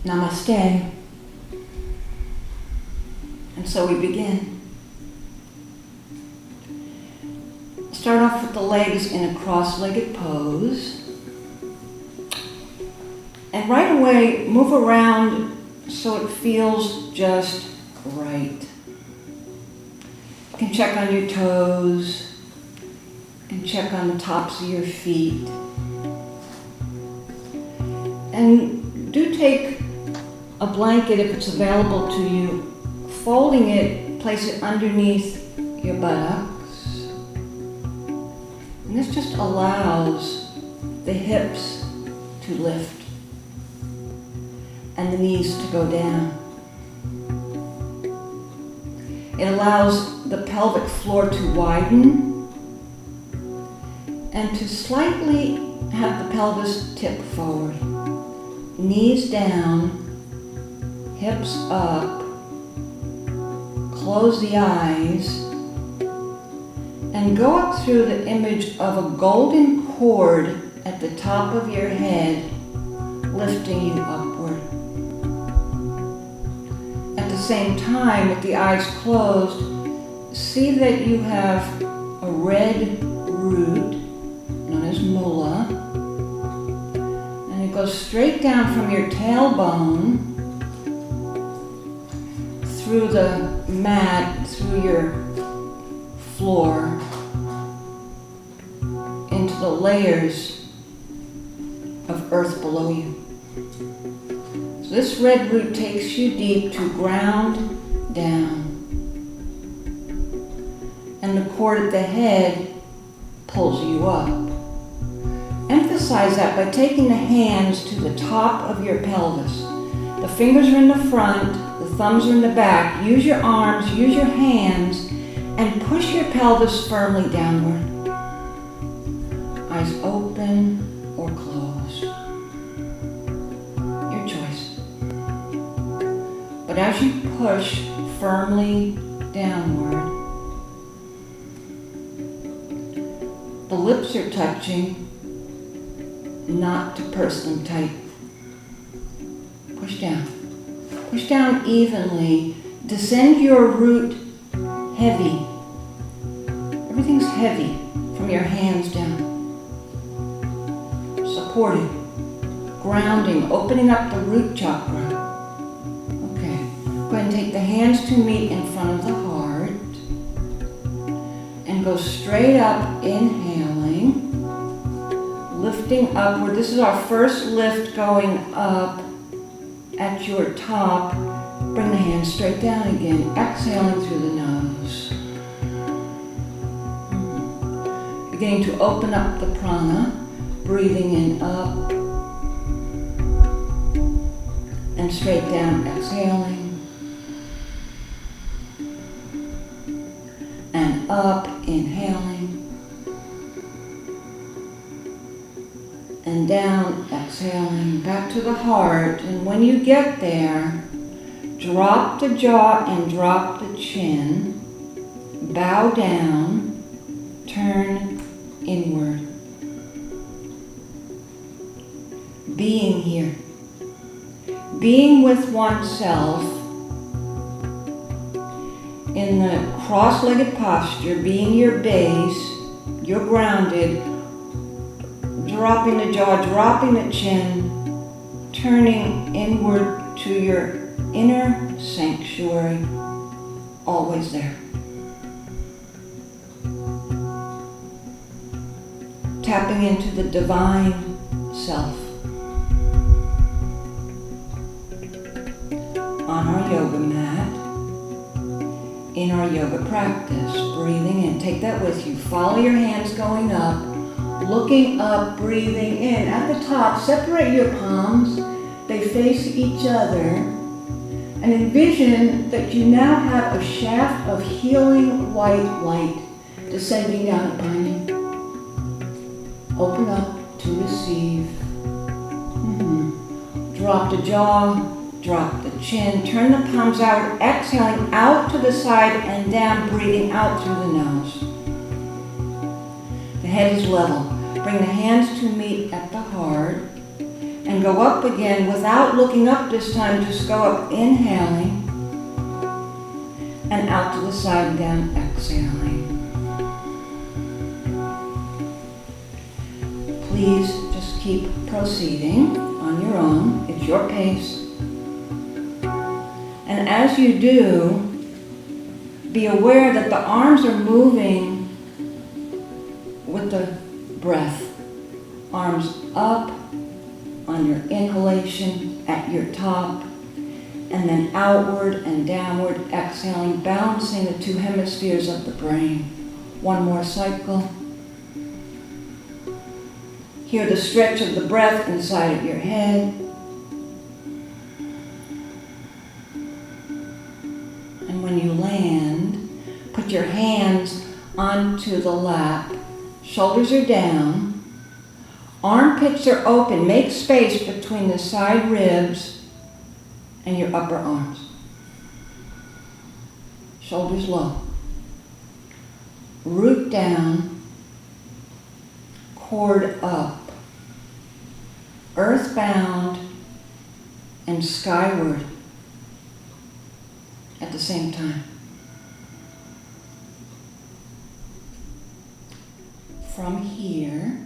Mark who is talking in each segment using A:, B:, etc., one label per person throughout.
A: Namaste. And so we begin. Start off with the legs in a cross-legged pose. And right away, move around so it feels just right. You can check on your toes, you can check on the tops of your feet. And do take a blanket if it's available to you, folding it, place it underneath your buttocks. And this just allows the hips to lift and the knees to go down. It allows the pelvic floor to widen and to slightly have the pelvis tip forward. Knees down, hips up, close the eyes, and go up through the image of a golden cord at the top of your head, lifting you upward. At the same time, with the eyes closed, see that you have a red root, known as mula, and it goes straight down from your tailbone, through the mat, through your floor, into the layers of earth below you. So this red root takes you deep to ground down. And the cord at the head pulls you up. Emphasize that by taking the hands to the top of your pelvis. The fingers are in the front, the thumbs are in the back. Use your arms, use your hands, and push your pelvis firmly downward. Eyes open or closed. Your choice. But as you push firmly downward, the lips are touching, not to purse them tight. Push down. Push down evenly. Descend your root heavy. Everything's heavy from your hands down. Supported. Grounding. Opening up the root chakra. Okay. Go ahead and take the hands to meet in front of the heart. And go straight up, inhaling. Lifting upward. This is our first lift going up. At your top, bring the hands straight down again, exhaling through the nose. Beginning to open up the prana, breathing in up and straight down, exhaling. And up, inhaling. And down, exhaling, back to the heart. And when you get there, drop the jaw and drop the chin. Bow down, turn inward. Being here. Being with oneself in the cross-legged posture, being your base, you're grounded. Dropping the jaw, dropping the chin, turning inward to your inner sanctuary, always there. Tapping into the divine self. On our yoga mat, in our yoga practice, breathing in, take that with you. Follow your hands going up. Looking up, breathing in. At the top, separate your palms. They face each other. And envision that you now have a shaft of healing white light descending down upon you. Open up to receive. Drop the jaw, drop the chin. Turn the palms out, exhaling out to the side and down, breathing out through the nose. The head is level. Bring the hands to meet at the heart And go up again without looking up this time. Just go up, inhaling. And out to the side and down, exhaling. Please just keep proceeding on your own. It's your pace. And as you do, be aware that the arms are moving with the breath. Arms up on your inhalation at your top, and then outward and downward, exhaling, balancing the two hemispheres of the brain. One more cycle. Hear the stretch of the breath inside of your head. And when you land, put your hands onto the lap. Shoulders are down. Armpits are open. Make space between the side ribs and your upper arms. Shoulders low. Root down. Cord up. Earthbound and skyward at the same time. From here,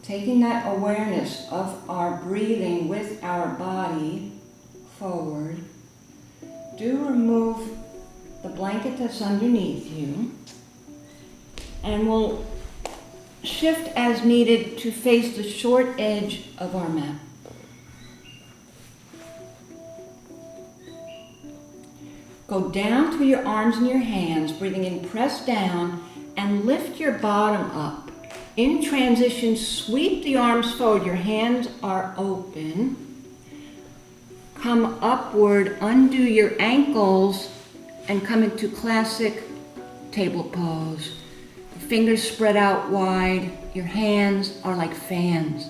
A: taking that awareness of our breathing with our body forward, do remove the blanket that's underneath you, and we'll shift as needed to face the short edge of our mat. Go down through your arms and your hands, breathing in, press down, and lift your bottom up. In transition, sweep the arms forward. Your hands are open. Come upward, undo your ankles, and come into classic table pose. Fingers spread out wide. Your hands are like fans.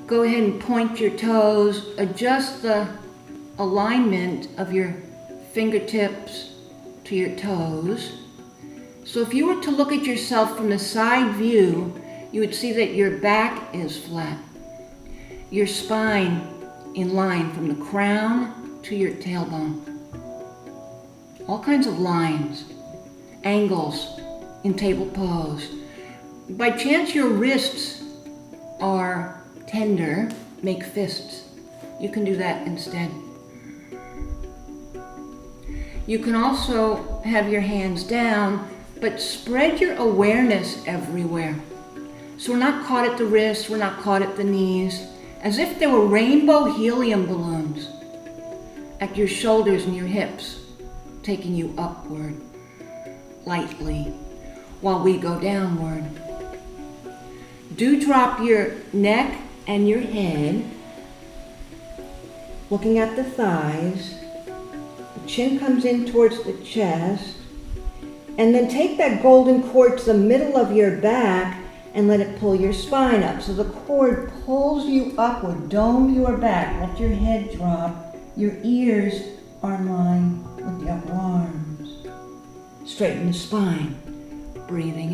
A: Go ahead and point your toes. Adjust the alignment of your fingertips to your toes. So if you were to look at yourself from the side view, you would see that your back is flat. Your spine in line from the crown to your tailbone. All kinds of lines. Angles in table pose. By chance your wrists are tender, make fists. You can do that instead. You can also have your hands down, but spread your awareness everywhere. So we're not caught at the wrists, we're not caught at the knees, as if there were rainbow helium balloons at your shoulders and your hips, taking you upward. Lightly while we go downward. Do drop your neck and your head, looking at the thighs. The chin comes in towards the chest, and then take that golden cord to the middle of your back and let it pull your spine up. So the cord pulls you upward. Dome your back. Let your head drop. Your ears are in line with the upper arms. Straighten the spine, breathing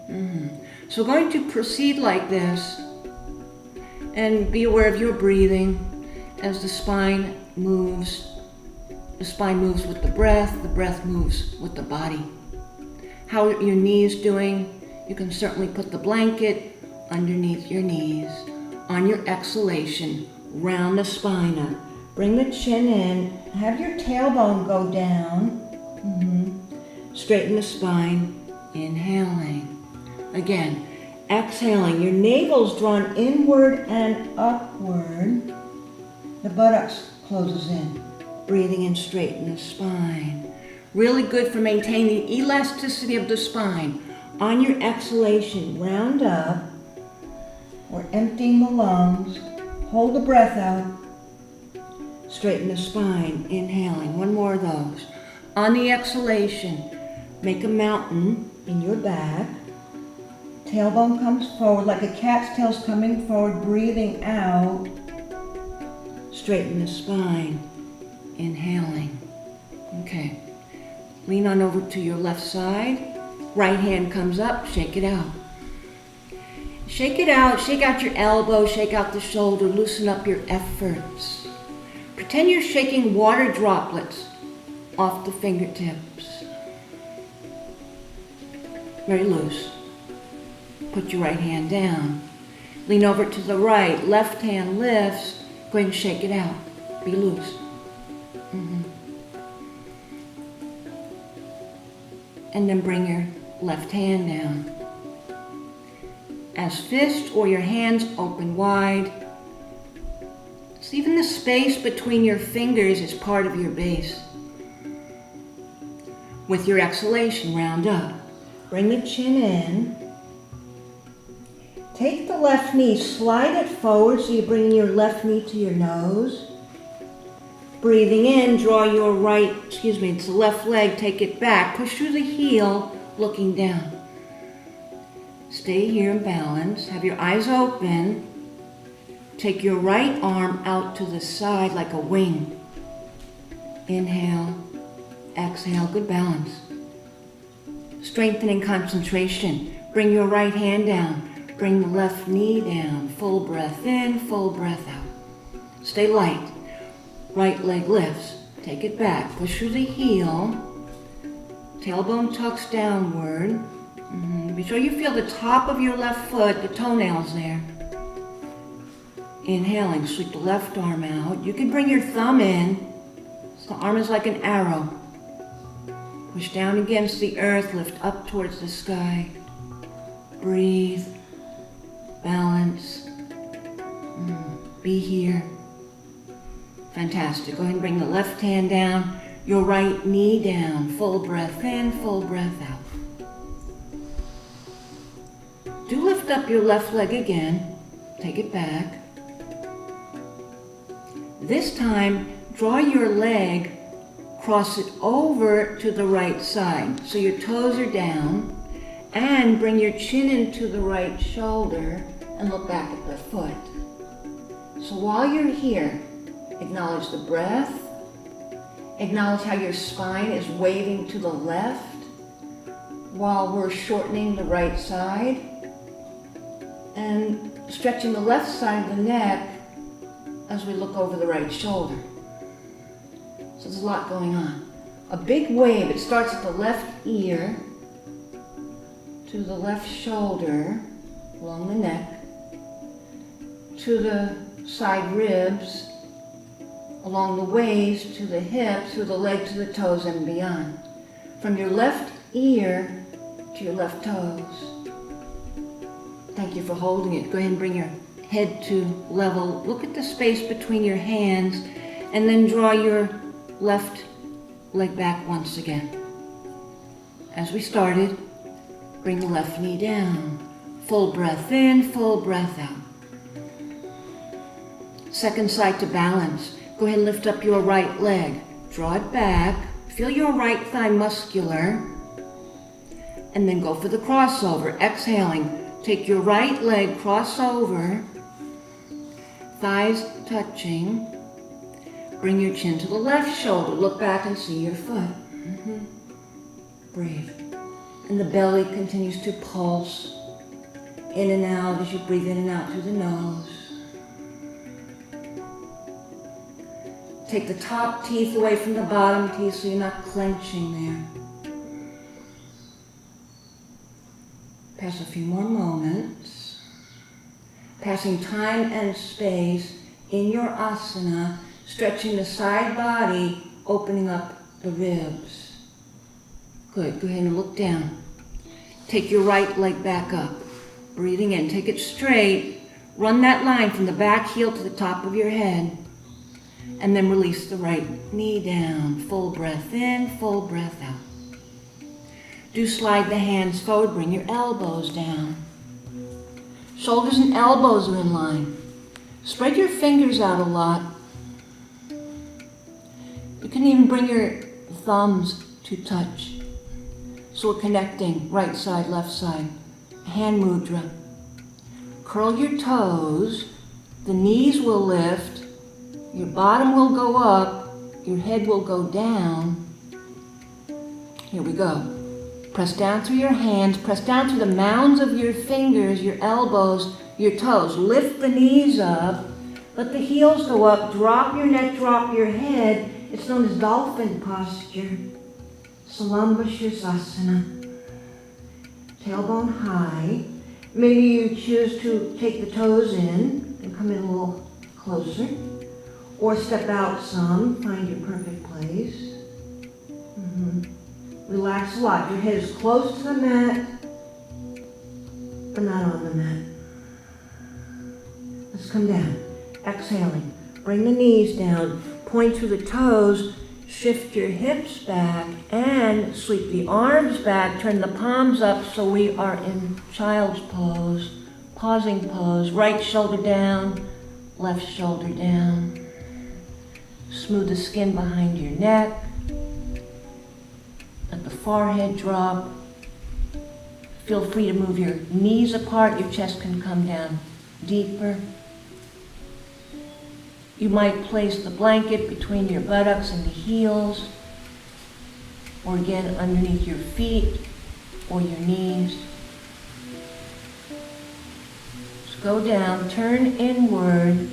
A: in. So we're going to proceed like this and be aware of your breathing as the spine moves. The spine moves with the breath moves with the body. How are your knees doing? You can certainly put the blanket underneath your knees. On your exhalation, round the spine up. Bring the chin in, have your tailbone go down. Straighten the spine, inhaling. Again, exhaling. Your navel's drawn inward and upward. The buttocks closes in. Breathing in, straighten the spine. Really good for maintaining the elasticity of the spine. On your exhalation, round up. We're emptying the lungs. Hold the breath out. Straighten the spine, inhaling. One more of those. On the exhalation, make a mountain in your back. Tailbone comes forward like a cat's tail's coming forward, breathing out. Straighten the spine, inhaling. Okay. Lean on over to your left side. Right hand comes up, shake it out. Shake it out. Shake out your elbow. Shake out the shoulder. Loosen up your efforts. Pretend you're shaking water droplets off the fingertips. Very loose. Put your right hand down. Lean over to the right. Left hand lifts. Go ahead and shake it out. Be loose. And then bring your left hand down. As fist or your hands open wide. So even the space between your fingers is part of your base. With your exhalation, round up. Bring the chin in. Take the left knee, slide it forward so you bring your left knee to your nose. Breathing in, draw your it's the left leg, take it back. Push through the heel, looking down. Stay here in balance. Have your eyes open. Take your right arm out to the side like a wing. Inhale, exhale, good balance. Strengthening concentration. Bring your right hand down. Bring the left knee down. Full breath in, full breath out. Stay light. Right leg lifts. Take it back. Push through the heel. Tailbone tucks downward. Be sure you feel the top of your left foot, the toenails there. Inhaling, sweep the left arm out. You can bring your thumb in. So the arm is like an arrow. Push down against the earth, lift up towards the sky. Breathe. Balance. Be here. Fantastic. Go ahead and bring the left hand down, your right knee down. Full breath in, full breath out. Do lift up your left leg again. Take it back. This time, draw your leg, cross it over to the right side. So your toes are down. And bring your chin into the right shoulder and look back at the foot. So while you're here, acknowledge the breath. Acknowledge how your spine is waving to the left while we're shortening the right side and stretching the left side of the neck as we look over the right shoulder. So there's a lot going on. A big wave. It starts at the left ear to the left shoulder, along the neck, to the side ribs, along the waist, to the hips, through the leg to the toes and beyond. From your left ear to your left toes. Thank you for holding it. Go ahead and bring your head to level. Look at the space between your hands and then draw your left leg back once again. As we started, bring the left knee down. Full breath in, full breath out. Second side to balance. Go ahead and lift up your right leg. Draw it back. Feel your right thigh muscular. And then go for the crossover. Exhaling. Take your right leg, cross over. Thighs touching. Bring your chin to the left shoulder. Look back and see your foot. Breathe. And the belly continues to pulse in and out as you breathe in and out through the nose. Take the top teeth away from the bottom teeth so you're not clenching there. Pass a few more moments. Passing time and space in your asana, stretching the side body, opening up the ribs. Good. Go ahead and look down. Take your right leg back up. Breathing in. Take it straight. Run that line from the back heel to the top of your head. And then release the right knee down. Full breath in, full breath out. Do slide the hands forward. Bring your elbows down. Shoulders and elbows are in line. Spread your fingers out a lot. You can even bring your thumbs to touch. So we're connecting right side, left side. Hand mudra. Curl your toes. The knees will lift. Your bottom will go up. Your head will go down. Here we go. Press down through your hands, press down through the mounds of your fingers, your elbows, your toes. Lift the knees up, let the heels go up, drop your neck, drop your head. It's known as dolphin posture. Salamba Shirsasana. Tailbone high. Maybe you choose to take the toes in and come in a little closer. Or step out some, find your perfect place. Relax a lot. Your head is close to the mat, but not on the mat. Let's come down. Exhaling. Bring the knees down. Point through the toes. Shift your hips back and sweep the arms back. Turn the palms up so we are in child's pose. Pausing pose. Right shoulder down, left shoulder down. Smooth the skin behind your neck. Let the forehead drop. Feel free to move your knees apart. Your chest can come down deeper. You might place the blanket between your buttocks and the heels, or again underneath your feet or your knees. Just go down, turn inward.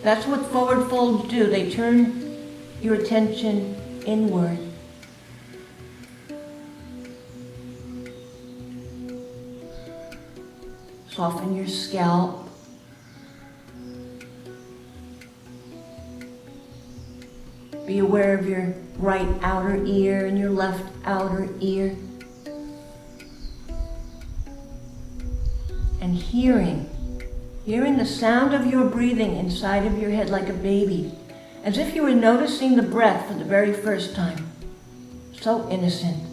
A: That's what forward folds do. They turn your attention inward. Soften your scalp. Be aware of your right outer ear and your left outer ear. And hearing the sound of your breathing inside of your head like a baby, as if you were noticing the breath for the very first time. So innocent.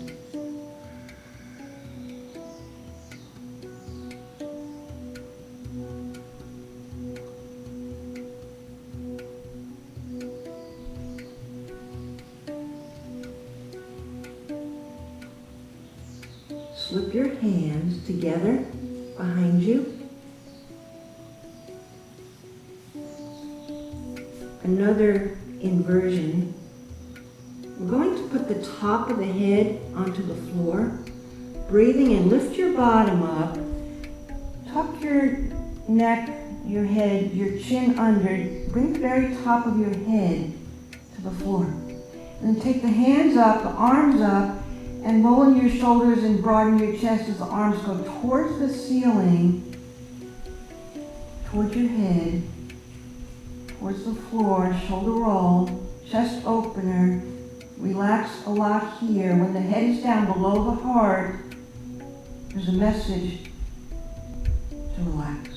A: Slip your hands together behind you. Another inversion. We're going to put the top of the head onto the floor. Breathing in, lift your bottom up. Tuck your neck, your head, your chin under. Bring the very top of your head to the floor. And then take the hands up, the arms up, and roll in your shoulders and broaden your chest as the arms go towards the ceiling, towards your head, towards the floor, shoulder roll, chest opener. Relax a lot here. When the head is down below the heart, there's a message to relax.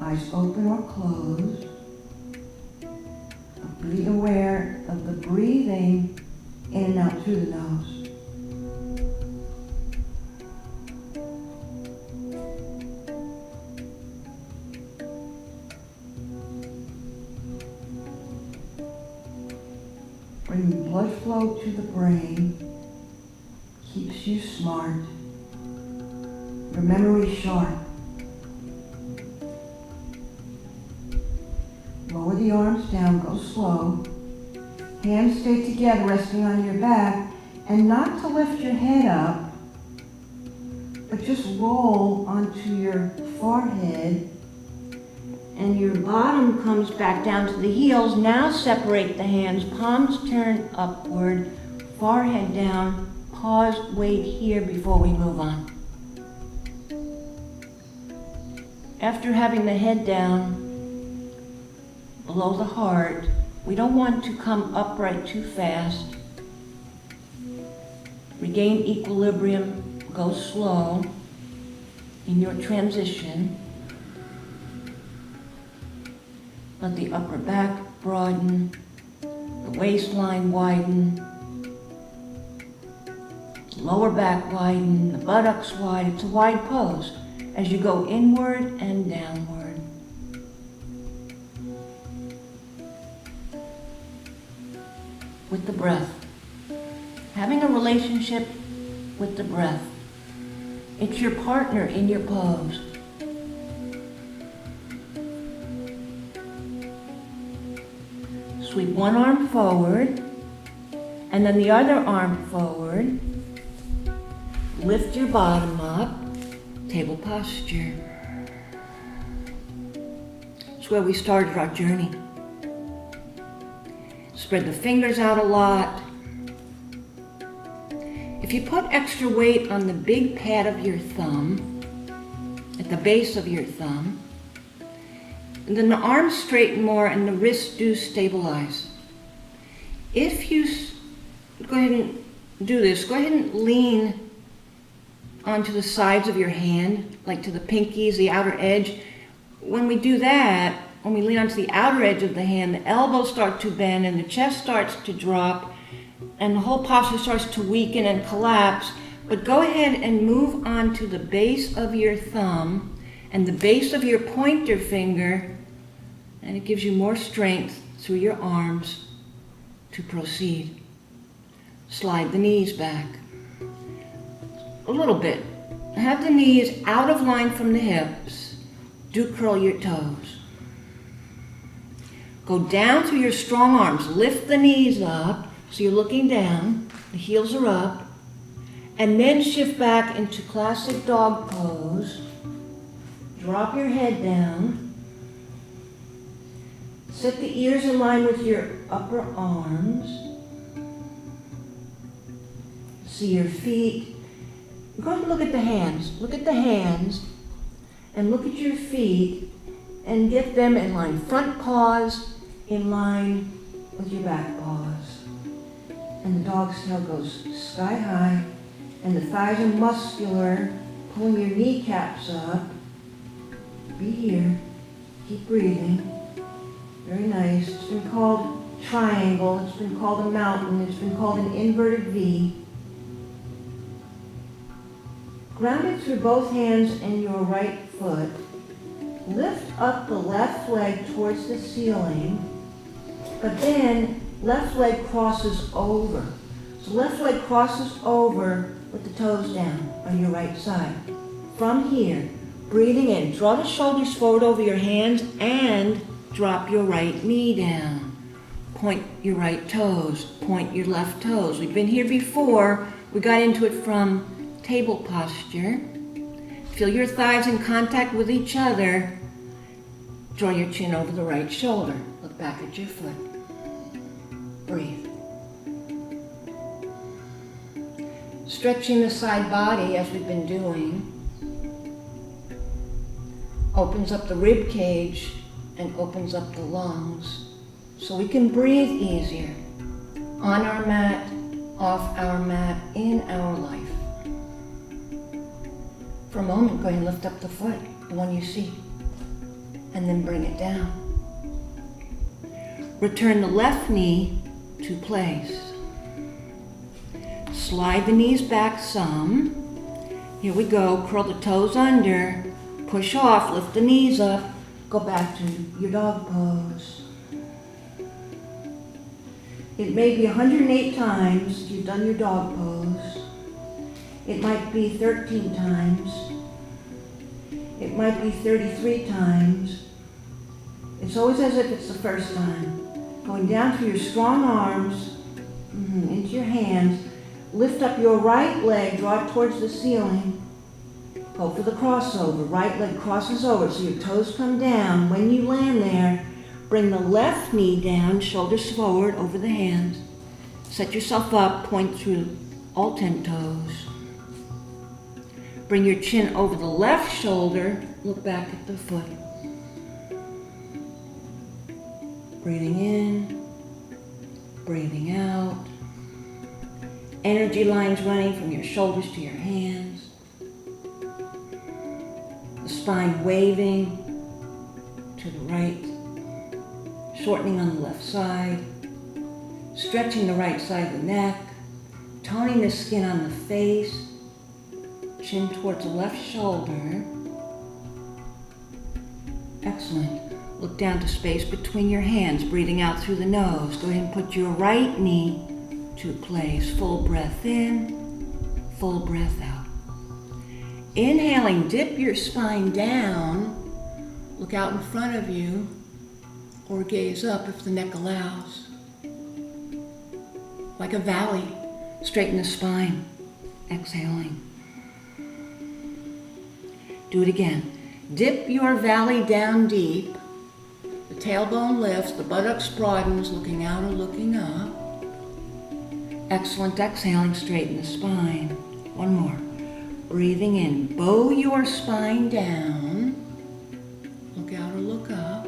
A: Eyes open or closed. Be aware of the breathing in and out through the nose. Bringing blood flow to the brain keeps you smart. Your memory sharp. Lower the arms down, go slow. Hands stay together, resting on your back, and not to lift your head up, but just roll onto your forehead, and your bottom comes back down to the heels. Now separate the hands, palms turn upward, forehead down, pause, wait here before we move on. After having the head down, below the heart, we don't want to come upright too fast. Regain equilibrium, go slow in your transition. Let the upper back broaden, the waistline widen, lower back widen, the buttocks wide. It's a wide pose as you go inward and downward. With the breath. Having a relationship with the breath. It's your partner in your pose. Sweep one arm forward, and then the other arm forward. Lift your bottom up, table posture. It's where we started our journey. Spread the fingers out a lot. If you put extra weight on the big pad of your thumb, at the base of your thumb, and then the arms straighten more and the wrists do stabilize. If you go ahead and do this, go ahead and lean onto the sides of your hand, like to the pinkies, the outer edge. When we do that, when we lean onto the outer edge of the hand, the elbows start to bend and the chest starts to drop and the whole posture starts to weaken and collapse. But go ahead and move on to the base of your thumb and the base of your pointer finger, and it gives you more strength through your arms to proceed. Slide the knees back a little bit. Have the knees out of line from the hips. Do curl your toes. Go down through your strong arms. Lift the knees up so you're looking down. The heels are up. And then shift back into classic dog pose. Drop your head down. Set the ears in line with your upper arms. See your feet. Go ahead and look at the hands. Look at the hands and look at your feet and get them in line. Front paws in line with your back paws. And the dog's tail goes sky high. And the thighs are muscular, pulling your kneecaps up. Be here. Keep breathing. Very nice. It's been called triangle. It's been called a mountain. It's been called an inverted V. Ground it through both hands and your right foot. Lift up the left leg towards the ceiling, but then left leg crosses over. So left leg crosses over with the toes down on your right side. From here, breathing in, draw the shoulders forward over your hands and drop your right knee down. Point your right toes, point your left toes. We've been here before. We got into it from table posture. Feel your thighs in contact with each other. Draw your chin over the right shoulder. Look back at your foot. Breathe. Stretching the side body as we've been doing opens up the rib cage and opens up the lungs so we can breathe easier on our mat, off our mat, in our life. For a moment, go ahead and lift up the foot, the one you see, and then bring it down. Return the left knee to place. Slide the knees back some. Here we go. Curl the toes under. Push off. Lift the knees up. Go back to your dog pose. It may be 108 times you've done your dog pose. It might be 13 times. It might be 33 times. It's always as if it's the first time. Going down through your strong arms, into your hands. Lift up your right leg, draw it towards the ceiling. Go for the crossover. Right leg crosses over so your toes come down. When you land there, bring the left knee down, shoulders forward over the hands. Set yourself up, point through all 10 toes. Bring your chin over the left shoulder, look back at the foot. Breathing in, breathing out. Energy lines running from your shoulders to your hands. The spine waving to the right. Shortening on the left side. Stretching the right side of the neck. Toning the skin on the face. Chin towards the left shoulder. Excellent. Look down to space between your hands, breathing out through the nose. Go ahead and put your right knee to place. Full breath in, full breath out. Inhaling, dip your spine down. Look out in front of you or gaze up if the neck allows. like a valley. Straighten the spine, exhaling. Do it again. Dip your valley down deep. The tailbone lifts, the buttocks broadens, looking out or looking up. Excellent, exhaling, straighten the spine. One more. Breathing in, bow your spine down. Look out or look up.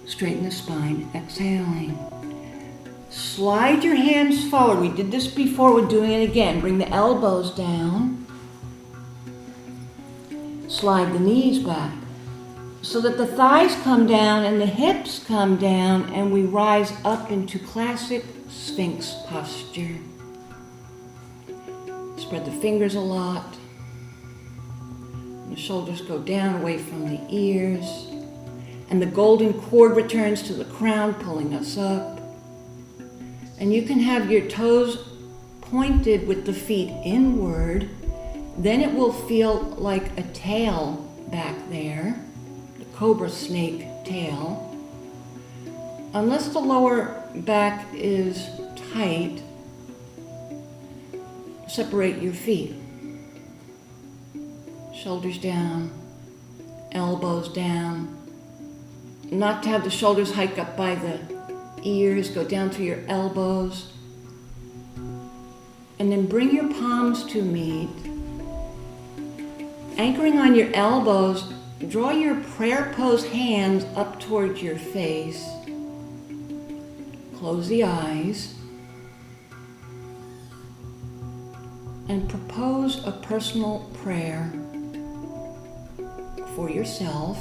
A: Straighten the spine, exhaling. Slide your hands forward. We did this before, we're doing it again. Bring the elbows down. Slide the knees back so that the thighs come down and the hips come down, and we rise up into classic Sphinx posture. Spread the fingers a lot. The shoulders go down away from the ears. And the golden cord returns to the crown, pulling us up. And you can have your toes pointed with the feet inward. Then it will feel like a tail back there, the cobra snake tail. Unless the lower back is tight, separate your feet. Shoulders down, elbows down. Not to have the shoulders hike up by the ears, go down through your elbows. And then bring your palms to meet. Anchoring on your elbows, draw your prayer pose hands up towards your face. Close the eyes. And propose a personal prayer for yourself.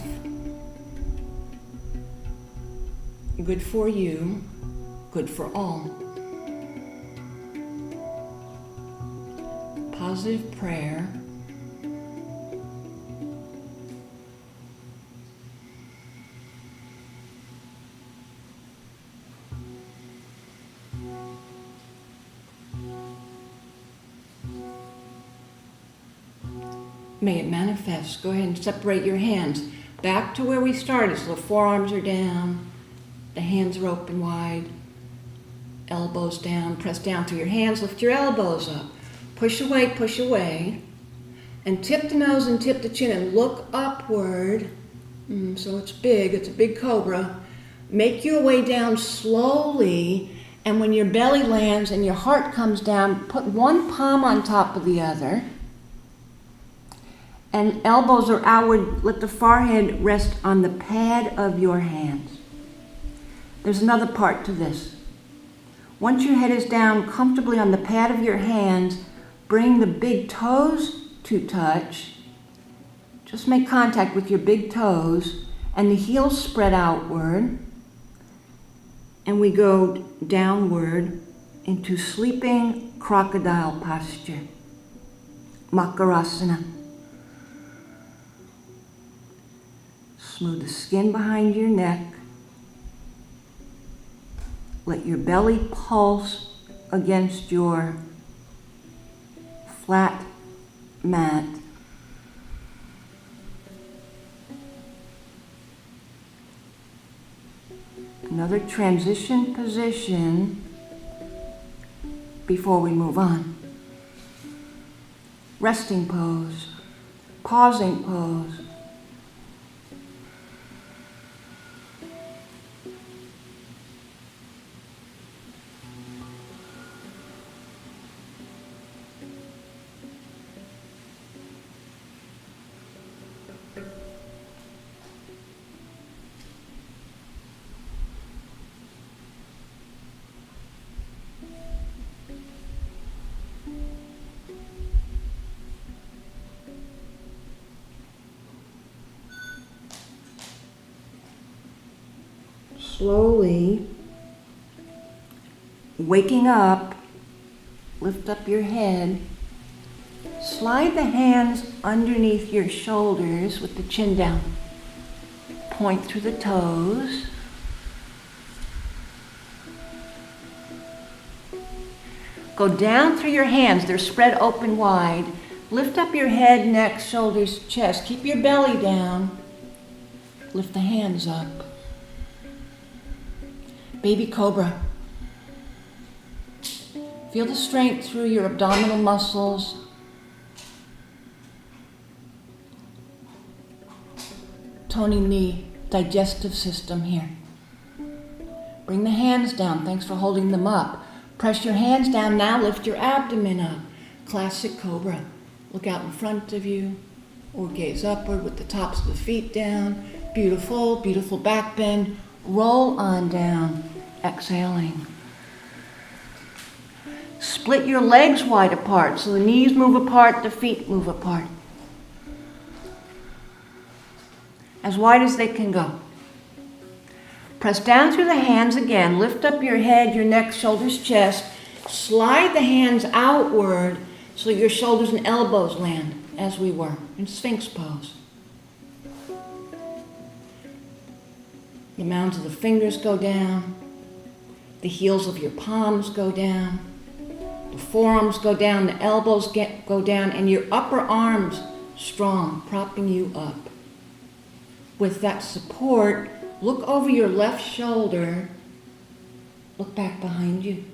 A: Good for you, good for all. Positive prayer. May it manifest. Go ahead and separate your hands back to where we started. So the forearms are down, the hands are open wide, elbows down, press down through your hands, lift your elbows up. Push away, and tip the nose and tip the chin and look upward. So it's big, it's a big cobra. Make your way down slowly, and when your belly lands and your heart comes down, put one palm on top of the other. And elbows are outward, let the forehead rest on the pad of your hands. There's another part to this. Once your head is down comfortably on the pad of your hands, bring the big toes to touch. Just make contact with your big toes and the heels spread outward. And we go downward into sleeping crocodile posture, Makarasana. Smooth the skin behind your neck. Let your belly pulse against your flat mat. Another transition position before we move on. Resting pose, pausing pose. Slowly, waking up, lift up your head, slide the hands underneath your shoulders with the chin down. Point through the toes. Go down through your hands, they're spread open wide. Lift up your head, neck, shoulders, chest. Keep your belly down. Lift the hands up. Baby cobra. Feel the strength through your abdominal muscles. Toning the digestive system here. Bring the hands down. Thanks for holding them up. Press your hands down. Now lift your abdomen up. Classic cobra. Look out in front of you or gaze upward with the tops of the feet down. Beautiful, beautiful back bend. Roll on down. Exhaling. Split your legs wide apart so the knees move apart, the feet move apart. As wide as they can go. Press down through the hands again. Lift up your head, your neck, shoulders, chest. Slide the hands outward so your shoulders and elbows land as we were in Sphinx pose. The mounds of the fingers go down. The heels of your palms go down. The forearms go down. The elbows go down. And your upper arms strong, propping you up. With that support, look over your left shoulder. Look back behind you.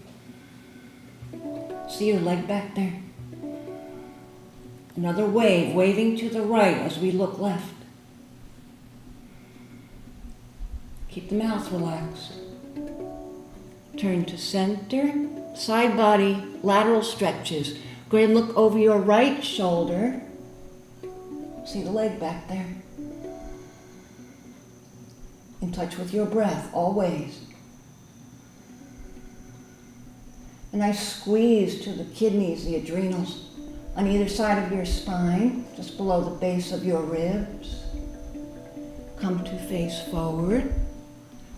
A: See your leg back there? Another wave, waving to the right as we look left. Keep the mouth relaxed. Turn to center, side body, lateral stretches. Go ahead and look over your right shoulder. See the leg back there. In touch with your breath, always. A nice squeeze to the kidneys, the adrenals, on either side of your spine, just below the base of your ribs. Come to face forward.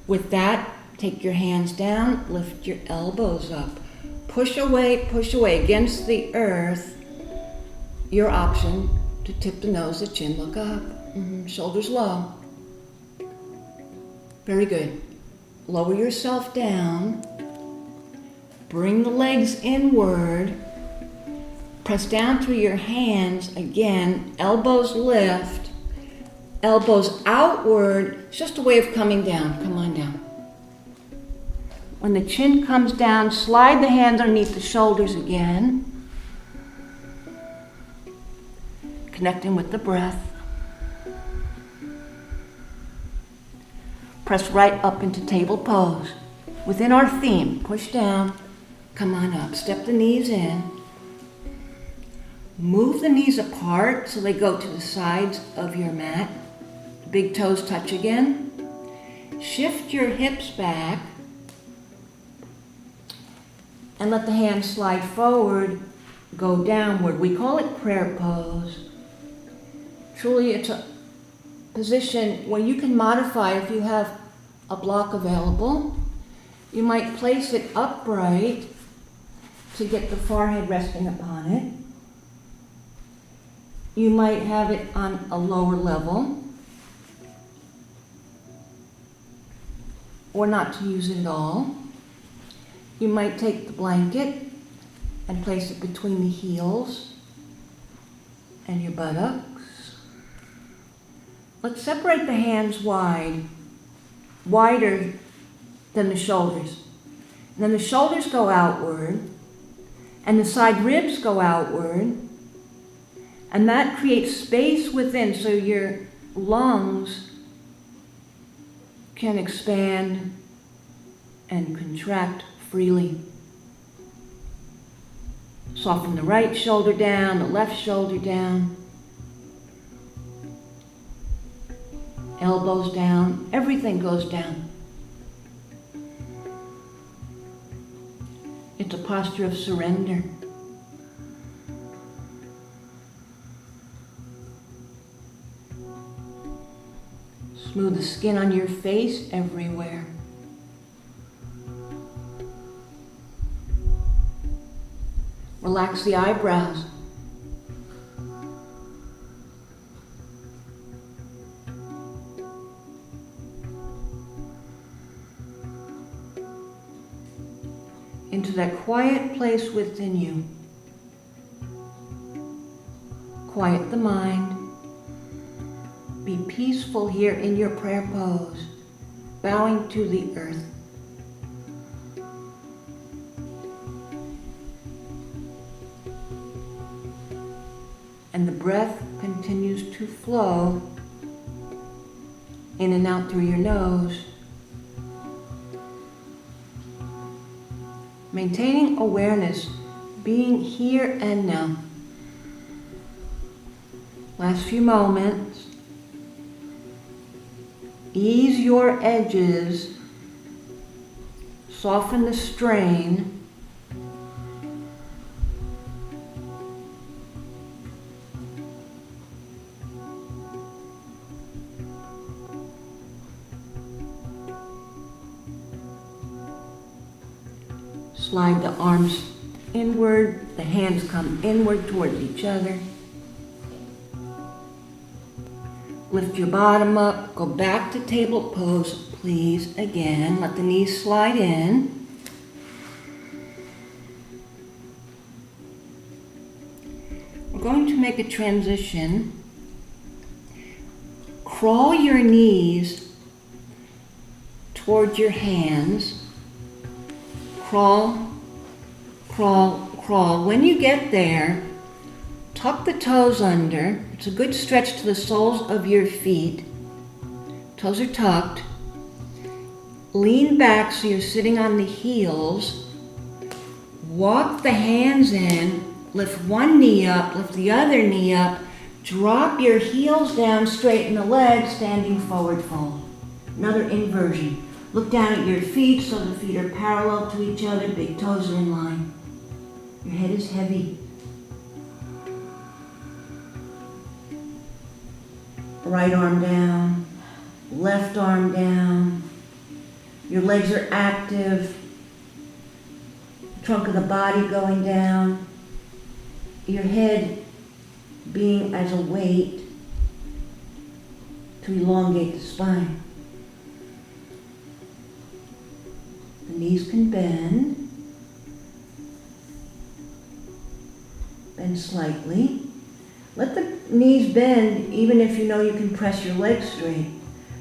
A: With that, take your hands down, lift your elbows up. Push away against the earth. Your option to tip the nose, the chin, look up. Shoulders low. Very good. Lower yourself down. Bring the legs inward. Press down through your hands again. Elbows lift. Elbows outward. It's just a way of coming down. Come on down. When the chin comes down, slide the hands underneath the shoulders again. Connecting with the breath. Press right up into table pose. Within our theme, push down, come on up. Step the knees in. Move the knees apart so they go to the sides of your mat. The big toes touch again. Shift your hips back and let the hands slide forward, go downward. We call it prayer pose. Truly, it's a position where you can modify if you have a block available. You might place it upright to get the forehead resting upon it. You might have it on a lower level, or not to use it at all. You might take the blanket and place it between the heels and your buttocks. Let's separate the hands wide, wider than the shoulders. And then the shoulders go outward, and the side ribs go outward, and that creates space within so your lungs can expand and contract freely. Soften the right shoulder down, the left shoulder down. Elbows down, everything goes down. It's a posture of surrender. Smooth the skin on your face everywhere. Relax the eyebrows. Into that quiet place within you. Quiet the mind. Be peaceful here in your prayer pose, bowing to the earth. And the breath continues to flow in and out through your nose. Maintaining awareness, being here and now. Last few moments. Ease your edges. Soften the strain. Slide the arms inward, the hands come inward towards each other. Lift your bottom up, go back to table pose, please. Again, let the knees slide in. We're going to make a transition. Crawl your knees towards your hands. Crawl, crawl, crawl. When you get there, tuck the toes under. It's a good stretch to the soles of your feet. Toes are tucked. Lean back so you're sitting on the heels. Walk the hands in. Lift one knee up, lift the other knee up. Drop your heels down, straighten the legs, standing forward fold. Another inversion. Look down at your feet so the feet are parallel to each other, big toes are in line. Your head is heavy. Right arm down, left arm down. Your legs are active. Trunk of the body going down. Your head being as a weight to elongate the spine. The knees can bend. Bend slightly. Let the knees bend even if you know you can press your legs straight.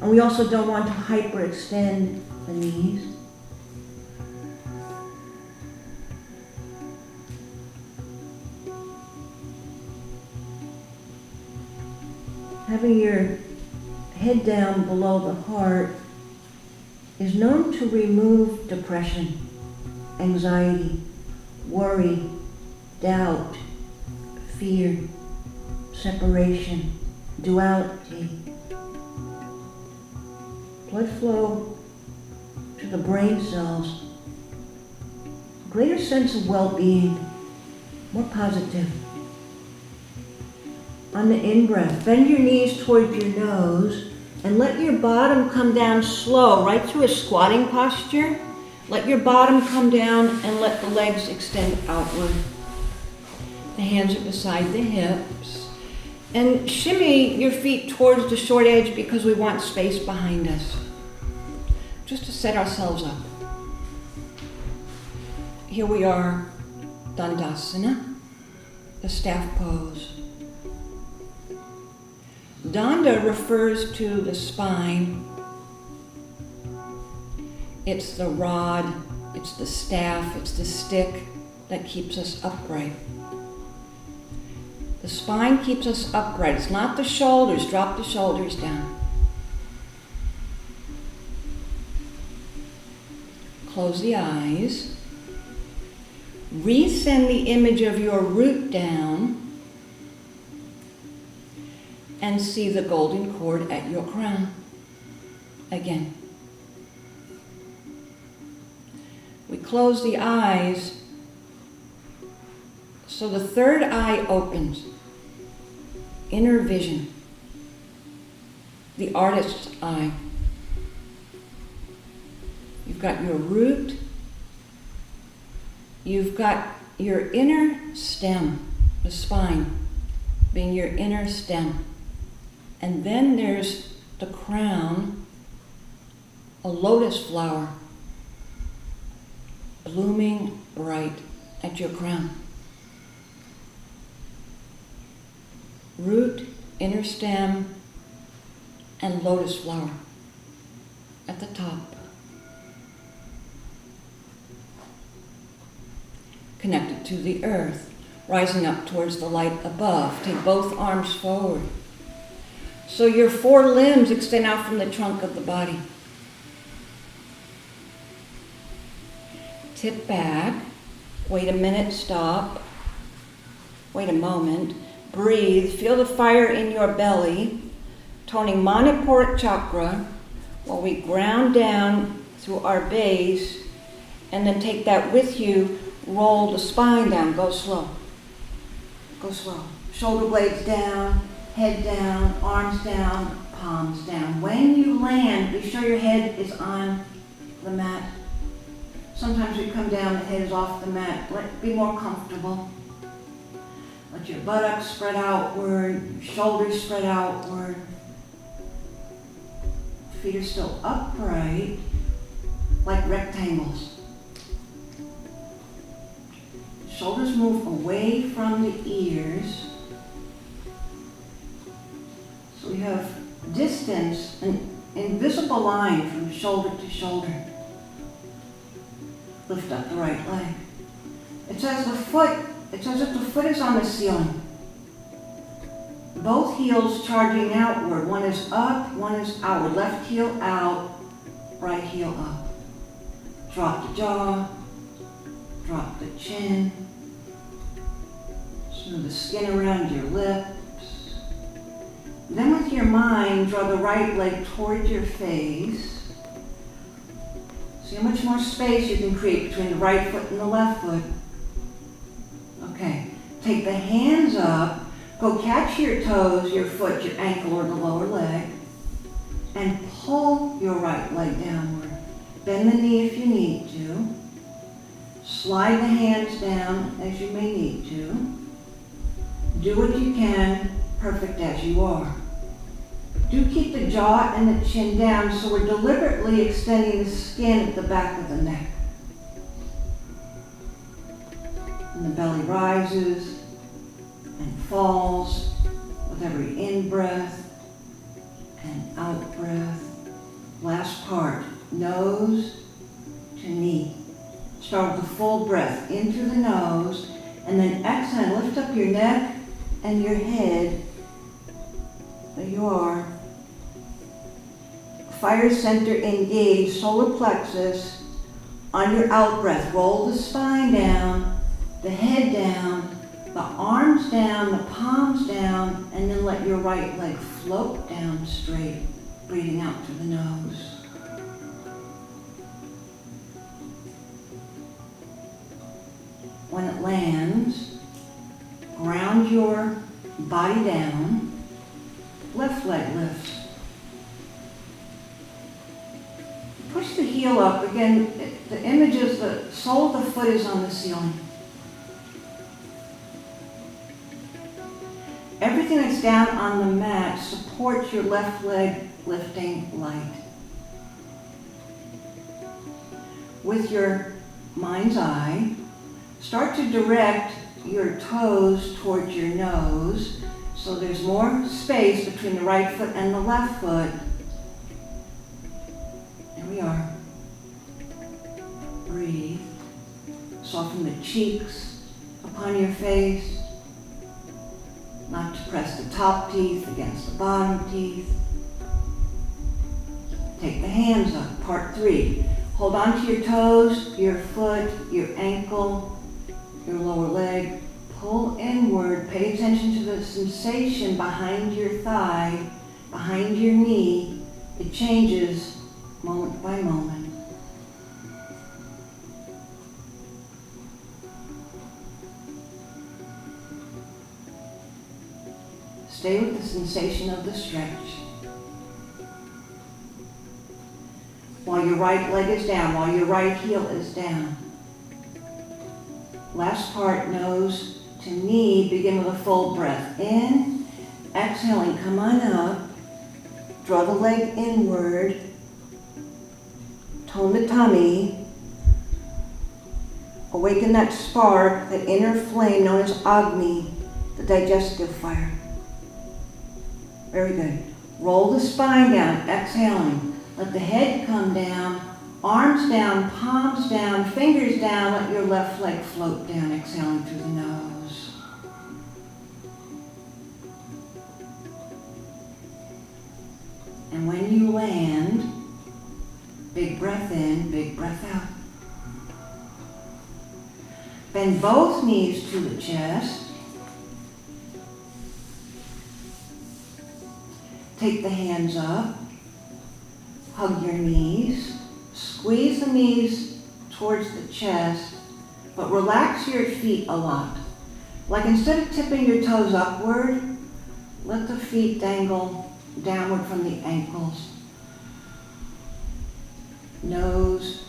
A: And we also don't want to hyperextend the knees. Having your head down below the heart is known to remove depression, anxiety, worry, doubt, fear, separation, duality. Blood flow to the brain cells, greater sense of well-being, more positive. On the in-breath, bend your knees towards your nose and let your bottom come down slow, right through a squatting posture. Let your bottom come down and let the legs extend outward. The hands are beside the hips. And shimmy your feet towards the short edge because we want space behind us. Just to set ourselves up. Here we are, Dandasana, the staff pose. Danda refers to the spine. It's the rod, it's the staff, it's the stick that keeps us upright. The spine keeps us upright. It's not the shoulders. Drop the shoulders down. Close the eyes. Resend the image of your root down and see the golden cord at your crown. Again. We close the eyes so the third eye opens. Inner vision. The artist's eye. You've got your root. You've got your inner stem, the spine, being your inner stem. And then there's the crown, a lotus flower, blooming bright at your crown. Root, inner stem, and lotus flower at the top. Connected to the earth. rising up towards the light above. Take both arms forward. So your 4 limbs extend out from the trunk of the body. Tip back. Wait a minute, stop. Wait a moment. Breathe. Feel the fire in your belly, toning Manipuric chakra while we ground down through our base, and then take that with you. Roll the spine down. Go slow. Go slow. Shoulder blades down, head down, arms down, palms down. When you land, be sure your head is on the mat. Sometimes we come down, the head is off the mat. Be more comfortable. Let your buttocks spread outward, shoulders spread outward. Feet are still upright, like rectangles. Shoulders move away from the ears. So we have distance, an invisible line from shoulder to shoulder. Lift up the right leg. It's as if the foot is on the ceiling. Both heels charging outward. One is up, one is outward. Left heel out, right heel up. Drop the jaw, drop the chin. Smooth the skin around your lips. Then with your mind, draw the right leg toward your face. See how much more space you can create between the right foot and the left foot. Okay, take the hands up, go catch your toes, your foot, your ankle, or the lower leg, and pull your right leg downward. Bend the knee if you need to. Slide the hands down as you may need to. Do what you can, perfect as you are. Do keep the jaw and the chin down, so we're deliberately extending the skin at the back of the neck. And the belly rises and falls with every in-breath and out-breath. Last part, nose to knee. Start with a full breath into the nose, and then exhale, lift up your neck and your head. There you are. Fire center engaged, solar plexus. On your out breath, roll the spine down, the head down, the arms down, the palms down, and then let your right leg float down straight, breathing out through the nose. When it lands, ground your body down, left leg lifts. Push the heel up. Again, the image is the sole of the foot is on the ceiling. Everything that's down on the mat supports your left leg lifting light. With your mind's eye, start to direct your toes towards your nose, so there's more space between the right foot and the left foot. There we are. Breathe. Soften the cheeks upon your face. Not to press the top teeth against the bottom teeth. Take the hands up. Part 3. Hold on to your toes, your foot, your ankle, your lower leg. Pull inward. Pay attention to the sensation behind your thigh, behind your knee. It changes moment by moment. Stay with the sensation of the stretch. While your right leg is down, while your right heel is down. Last part, nose to knee. Begin with a full breath in. Exhaling, come on up. Draw the leg inward. Tone the tummy. Awaken that spark, that inner flame known as Agni, the digestive fire. Very good. Roll the spine down, exhaling. Let the head come down, arms down, palms down, fingers down. Let your left leg float down, exhaling through the nose. And when you land, big breath in, big breath out. Bend both knees to the chest. Take the hands up. Hug your knees. Squeeze the knees towards the chest, but relax your feet a lot. Like instead of tipping your toes upward, let the feet dangle downward from the ankles. Nose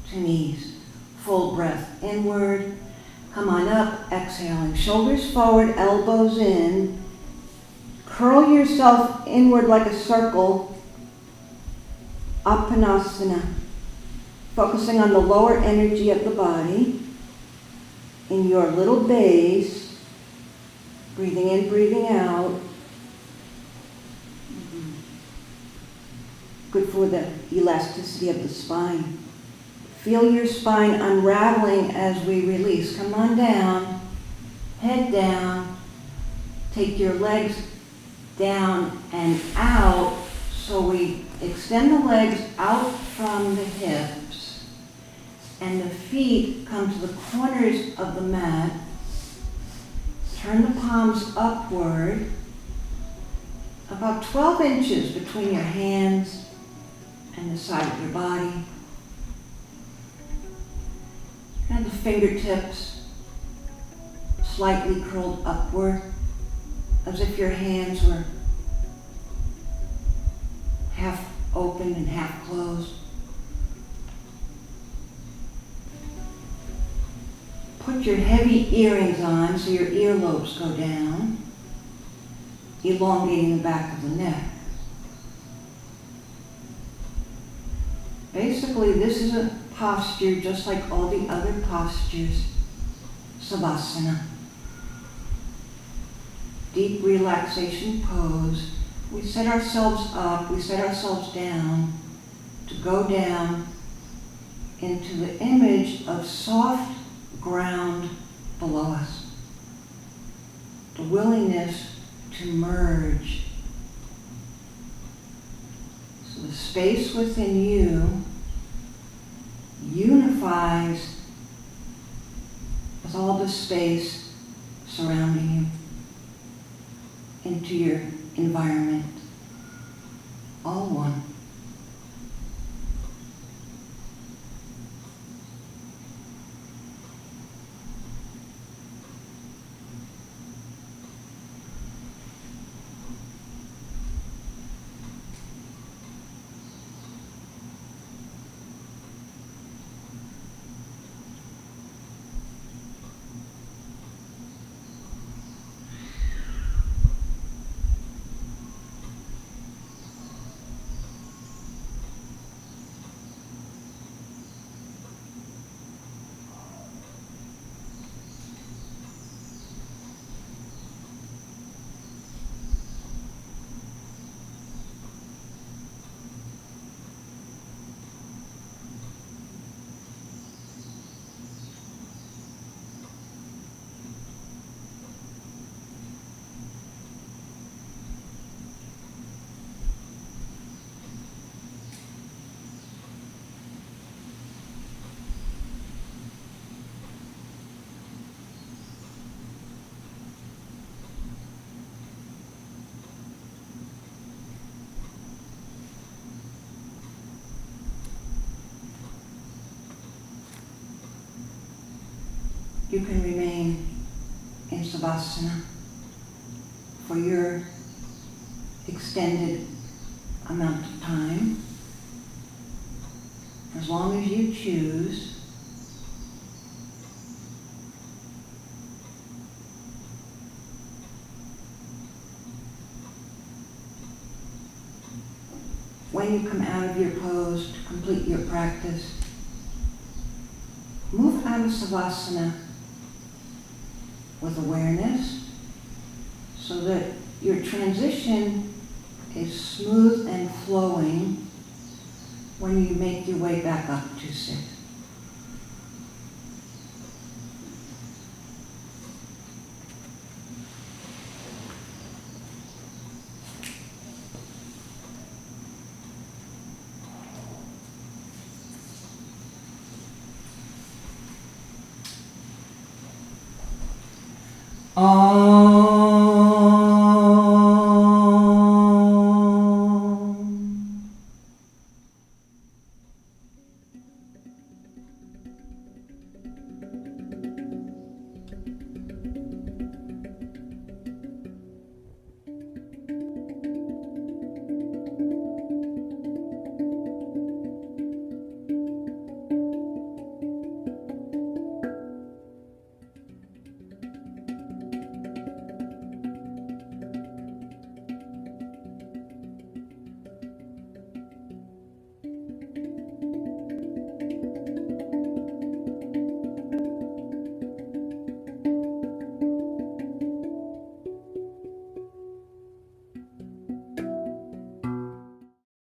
A: to knees. Full breath inward. Come on up, exhaling. Shoulders forward, elbows in. Curl yourself inward like a circle. Apanasana. Focusing on the lower energy of the body. In your little base. Breathing in, breathing out. Good for the elasticity of the spine. Feel your spine unraveling as we release. Come on down, head down. Take your legs down and out. So we extend the legs out from the hips. And the feet come to the corners of the mat. Turn the palms upward. About 12 inches between your hands and the side of your body. And the fingertips slightly curled upward, as if your hands were half open and half closed. Put your heavy earrings on so your earlobes go down, elongating the back of the neck. Basically, this is a posture just like all the other postures. Savasana. Deep relaxation pose. We set ourselves up, we set ourselves down to go down into the image of soft ground below us. The willingness to merge. So the space within you unifies with all the space surrounding you into your environment. All one. You can remain in Savasana for your extended amount of time, as long as you choose. When you come out of your pose to complete your practice, move out of Savasana with awareness so that your transition is smooth and flowing when you make your way back up to sit. Om.